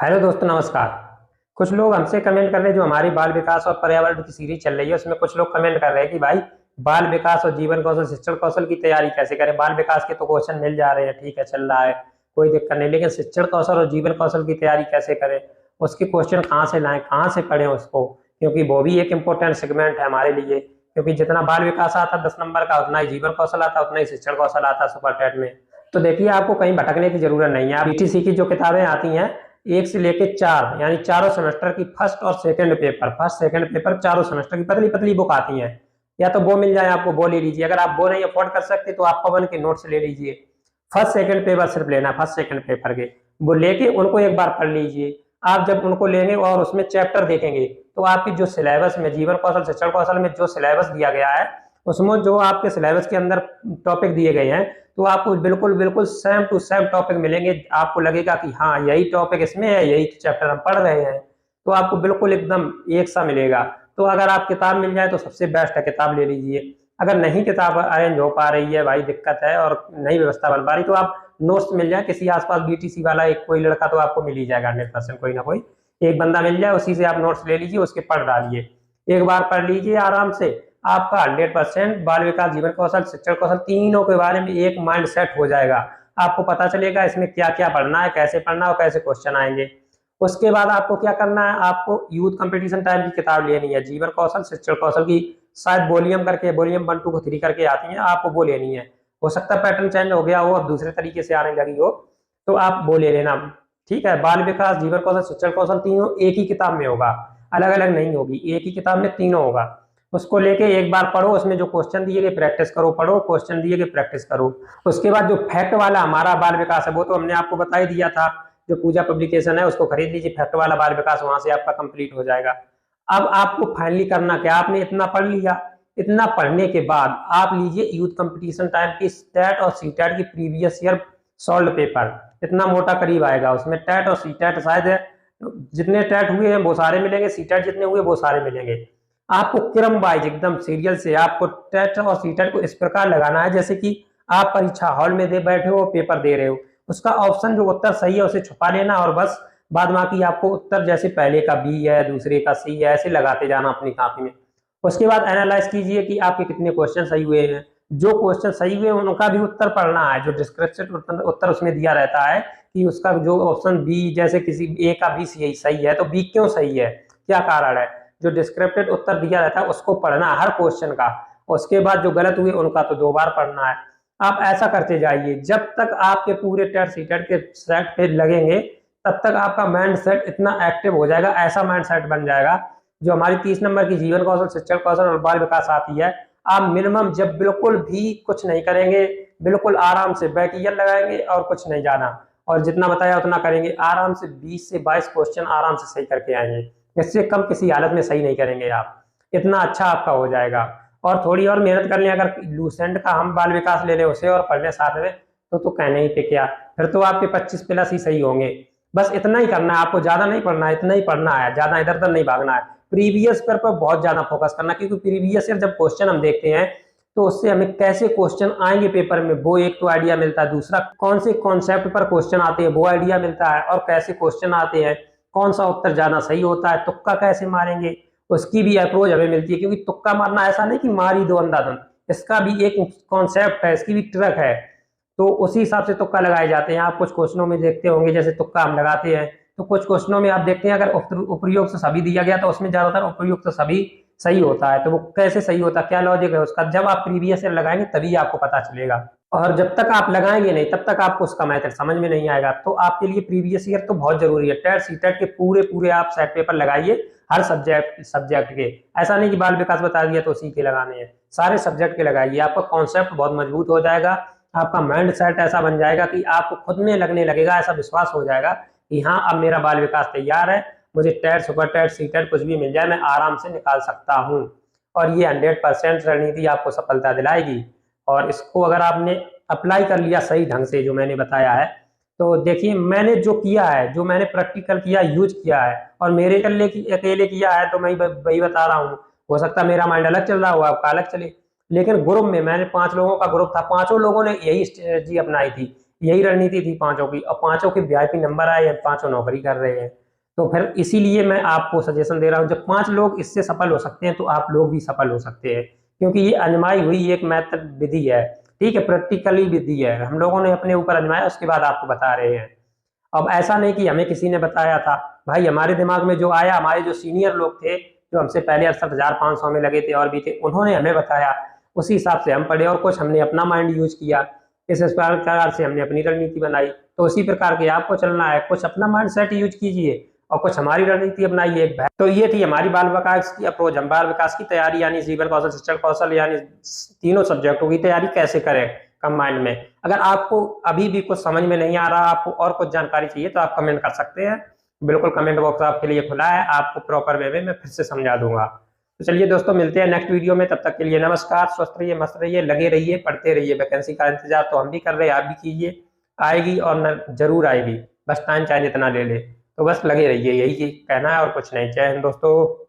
Hello दोस्तों, नमस्कार। कुछ लोग हमसे कमेंट कर रहे हैं, जो हमारी बाल विकास और पर्यावरण की सीरीज चल रही है उसमें कुछ लोग कमेंट कर रहे हैं कि भाई बाल विकास और जीवन कौशल शिक्षण कौशल की तैयारी कैसे करें। बाल विकास के तो क्वेश्चन मिल जा रहे हैं, ठीक है, चल रहा है, कोई दिक्कत नहीं, लेकिन शिक्षण कौशल और जीवन कौशल की तैयारी कैसे करें, उसके क्वेश्चन कहाँ से लाएं, कहाँ से पढ़ें उसको, क्योंकि वो भी एक इम्पोर्टेंट सेगमेंट है हमारे लिए। क्योंकि जितना बाल विकास आता 10 नंबर का, उतना ही जीवन कौशल आता, उतना ही शिक्षण कौशल आता सुपर टेट में। तो देखिए, आपको कहीं भटकने की जरूरत नहीं है। आप बीटीसी की जो किताबें आती हैं, एक से लेके चार, यानी चारों सेमेस्टर की फर्स्ट सेकंड पेपर चारों सेमेस्टर की पतली पतली बुक आती हैं। या तो वो मिल जाए आपको, वो ले लीजिए। अगर आप वो नहीं अफोर्ड कर सकते तो आप पवन के नोट्स ले लीजिए। फर्स्ट सेकंड पेपर सिर्फ लेना, फर्स्ट सेकंड पेपर के वो लेके उनको एक बार पढ़ लीजिए। आप जब उनको लेंगे और उसमें चैप्टर देखेंगे, तो आपकी जो सिलेबस में जीवन कौशल शिक्षण कौशल में जो सिलेबस दिया गया है, उसमें जो आपके सिलेबस के अंदर टॉपिक दिए गए हैं, तो आपको बिल्कुल बिल्कुल सेम टू सेम टॉपिक मिलेंगे। आपको लगेगा कि हाँ, यही टॉपिक इसमें है, यही चैप्टर हम पढ़ रहे हैं। तो आपको बिल्कुल एकदम एक सा मिलेगा। तो अगर आप किताब मिल जाए तो सबसे बेस्ट है, किताब ले लीजिए। अगर नहीं किताब अरेंज हो पा रही है, भाई दिक्कत है और नहीं व्यवस्था बन पा रही, तो आप नोट्स मिल जाए किसी आसपास बीटीसी वाला, एक कोई लड़का तो आपको मिल ही जाएगा 100%, कोई ना कोई एक बंदा मिल जाए, उसी से आप नोट्स ले लीजिए, उसके पढ़ डालिए, एक बार पढ़ लीजिए आराम से। आपका 100% बाल विकास जीवन कौशल शिक्षण कौशल तीनों के बारे में एक माइंड सेट हो जाएगा। आपको पता चलेगा इसमें क्या क्या पढ़ना है, कैसे पढ़ना है और कैसे क्वेश्चन आएंगे। उसके बाद आपको क्या करना है, आपको यूथ कंपटीशन टाइम की किताब लेनी है, जीवन कौशल शिक्षण कौशल की। शायद वॉल्यूम करके, वॉल्यूम 1 2 3 करके आती है, आपको वो लेनी है। हो सकता है पैटर्न चेंज हो गया हो, अब दूसरे तरीके से आने लगी हो, तो आप वो ले लेना। ठीक है, बाल विकास जीवन कौशल शिक्षण कौशल तीनों एक ही किताब में होगा, अलग अलग नहीं होगी, एक ही किताब में तीनों होगा। उसको लेके एक बार पढ़ो, उसमें जो क्वेश्चन दिए गए प्रैक्टिस करो, पढ़ो क्वेश्चन दिए गए प्रैक्टिस करो। उसके बाद जो फैक्ट वाला हमारा बाल विकास है, वो तो हमने आपको बता ही दिया था। जो पूजा पब्लिकेशन है उसको खरीद लीजिए, फैक्ट वाला बाल विकास वहां से आपका कंप्लीट हो जाएगा। अब आपको फाइनली करना क्या, आपने इतना पढ़ लिया, इतना पढ़ने के बाद आप लीजिए यूथ कंपटीशन टाइम की स्टैट और सीटैट की प्रीवियस ईयर सॉल्व पेपर। इतना मोटा करीब आएगा, उसमें टैट और सीटैट शायद है, जितने टैट हुए हैं वो सारे मिलेंगे, सीटैट जितने हुए वो सारे मिलेंगे। आपको क्रम वाइज एकदम सीरियल से आपको टेट और सीटेट को इस प्रकार लगाना है जैसे कि आप परीक्षा हॉल में दे बैठे हो, पेपर दे रहे हो। उसका ऑप्शन जो उत्तर सही है उसे छुपा लेना, और बस बाद बाकी आपको उत्तर जैसे पहले का बी है, दूसरे का सी है, ऐसे लगाते जाना अपनी कॉपी में। उसके बाद एनालाइज कीजिए कि आपके कितने क्वेश्चन सही हुए हैं। जो क्वेश्चन सही हुए उनका भी उत्तर पढ़ना है, जो डिस्क्रिप्शन उत्तर उसमें दिया रहता है कि उसका जो ऑप्शन बी, जैसे किसी ए का बी सही है, तो बी क्यों सही है, क्या कारण है, जो डिस्क्रिप्टेड उत्तर दिया रहता है उसको पढ़ना हर क्वेश्चन का। उसके बाद जो गलत हुए उनका तो 2 बार पढ़ना है। आप ऐसा करते जाइए जब तक आपके पूरे टेट सीटेट के सेट पे लगेंगे, तब तक आपका माइंड सेट इतना एक्टिव हो जाएगा, ऐसा माइंड सेट बन जाएगा। जो हमारी 30 नंबर की जीवन कौशल शिक्षण कौशल और बाल विकास आती है, आप मिनिमम जब बिल्कुल भी कुछ नहीं करेंगे, बिल्कुल आराम से बैक ईयर लगाएंगे और कुछ नहीं जाना, और जितना बताया उतना करेंगे, आराम से 20 से 22 क्वेश्चन आराम से सही करके आएंगे। इससे कम किसी हालत में सही नहीं करेंगे आप, इतना अच्छा आपका हो जाएगा। और थोड़ी और मेहनत कर लें, अगर लूसेंट का हम बाल विकास ले लें उसे और पढ़ लें साथ में, तो कहने ही पे क्या, फिर तो आपके 25 प्लस ही सही होंगे। बस इतना ही करना है आपको, ज्यादा नहीं पढ़ना है, इतना ही पढ़ना है, ज्यादा इधर उधर नहीं भागना है। प्रीवियस पेपर पर बहुत ज्यादा फोकस करना, क्योंकि प्रीवियस ईयर जब क्वेश्चन हम देखते हैं तो उससे हमें कैसे क्वेश्चन आएंगे पेपर में वो एक तो आइडिया मिलता है, दूसरा कौन से कॉन्सेप्ट पर क्वेश्चन आते हैं वो आइडिया मिलता है, और कैसे क्वेश्चन आते हैं, कौन सा उत्तर ज्यादा सही होता है, तुक्का कैसे मारेंगे उसकी भी अप्रोच हमें मिलती है। क्योंकि तुक्का मारना ऐसा नहीं कि मार ही दो अंधाधुंध, इसका भी एक कॉन्सेप्ट है, इसकी भी ट्रक है। तो उसी हिसाब से तुक्का लगाए जाते हैं। आप कुछ क्वेश्चनों में देखते होंगे जैसे तुक्का हम लगाते हैं, तो कुछ क्वेश्चनों में आप देखते हैं अगर उपयुक्त सभी दिया गया तो उसमें ज्यादातर उपयुक्त सभी सही होता है। तो वो कैसे सही होता है, क्या लॉजिक है उसका, जब आप प्रीवियस ईयर लगाएंगे तभी आपको पता चलेगा। और जब तक आप लगाएंगे नहीं तब तक आपको उसका मैथड समझ में नहीं आएगा। तो आपके लिए प्रीवियस ईयर तो बहुत जरूरी है। टेट सीटेट के पूरे पूरे आप सेट पेपर लगाइए, हर सब्जेक्ट के। ऐसा नहीं कि बाल विकास बता दिया तो उसी के लगाने हैं, सारे सब्जेक्ट के लगाइए। आपका कॉन्सेप्ट बहुत मजबूत हो जाएगा, आपका माइंड सेट ऐसा बन जाएगा कि आपको खुद में लगने लगेगा, ऐसा विश्वास हो जाएगा कि हाँ अब मेरा बाल विकास तैयार है, मुझे टेट सुपर टेट सीटेट कुछ भी मिल जाए मैं आराम से निकाल सकता हूँ। और ये 100% रणनीति आपको सफलता दिलाएगी। और इसको अगर आपने अप्लाई कर लिया सही ढंग से जो मैंने बताया है, तो देखिए मैंने जो किया है, जो मैंने प्रैक्टिकल किया, यूज किया है, और मेरे अकेले किया है, तो मैं वही बता रहा हूँ। हो सकता है मेरा माइंड अलग चल रहा हो, आपका अलग चले, लेकिन ग्रुप में मैंने 5 लोगों का ग्रुप था, 5 लोगों ने यही स्ट्रेटजी अपनाई थी। यही रणनीति थी पांचों की, और पांचों के वीआईपी नंबर आए, पांचों नौकरी कर रहे हैं। तो फिर इसीलिए मैं आपको सजेशन दे रहा हूँ, जब 5 लोग इससे सफल हो सकते हैं तो आप लोग भी सफल हो सकते हैं, क्योंकि ये आजमाई हुई एक मेथड विधि है। ठीक है, प्रैक्टिकली विधि है, हम लोगों ने अपने ऊपर आजमाया, उसके बाद आपको बता रहे हैं। अब ऐसा नहीं कि हमें किसी ने बताया था, भाई हमारे दिमाग में जो आया, हमारे जो सीनियर लोग थे जो हमसे पहले 68,500 में लगे थे और भी थे, उन्होंने हमें बताया, उसी हिसाब से हम पढ़े, और कुछ हमने अपना माइंड यूज किया, इस प्रकार से हमने अपनी रणनीति बनाई। तो उसी प्रकार के आपको चलना है, कुछ अपना माइंड सेट यूज कीजिए और कुछ हमारी रणनीति अपनाइए। तो ये थी हमारी बाल विकास की अप्रोच। हम बाल विकास की तैयारी यानी जीवन कौशल, शिक्षण कौशल, यानी तीनों सब्जेक्टों की तैयारी कैसे करें कंबाइंड में। अगर आपको अभी भी कुछ समझ में नहीं आ रहा, आपको और कुछ जानकारी चाहिए, तो आप कमेंट कर सकते हैं, बिल्कुल कमेंट बॉक्स आपके लिए खुला है, आपको प्रॉपर वे में मैं फिर से समझा दूंगा। तो चलिए दोस्तों, मिलते हैं नेक्स्ट वीडियो में, तब तक के लिए नमस्कार, स्वस्थ रहिए, मस्त रहिए, लगे रहिए, पढ़ते रहिए। वैकेंसी का इंतजार तो हम भी कर रहे हैं, आप भी कीजिए, आएगी और जरूर आएगी, बस टाइम चाहे जितना ले ले, तो बस लगे रहिए, यही कहना है और कुछ नहीं। जय हिंद दोस्तों।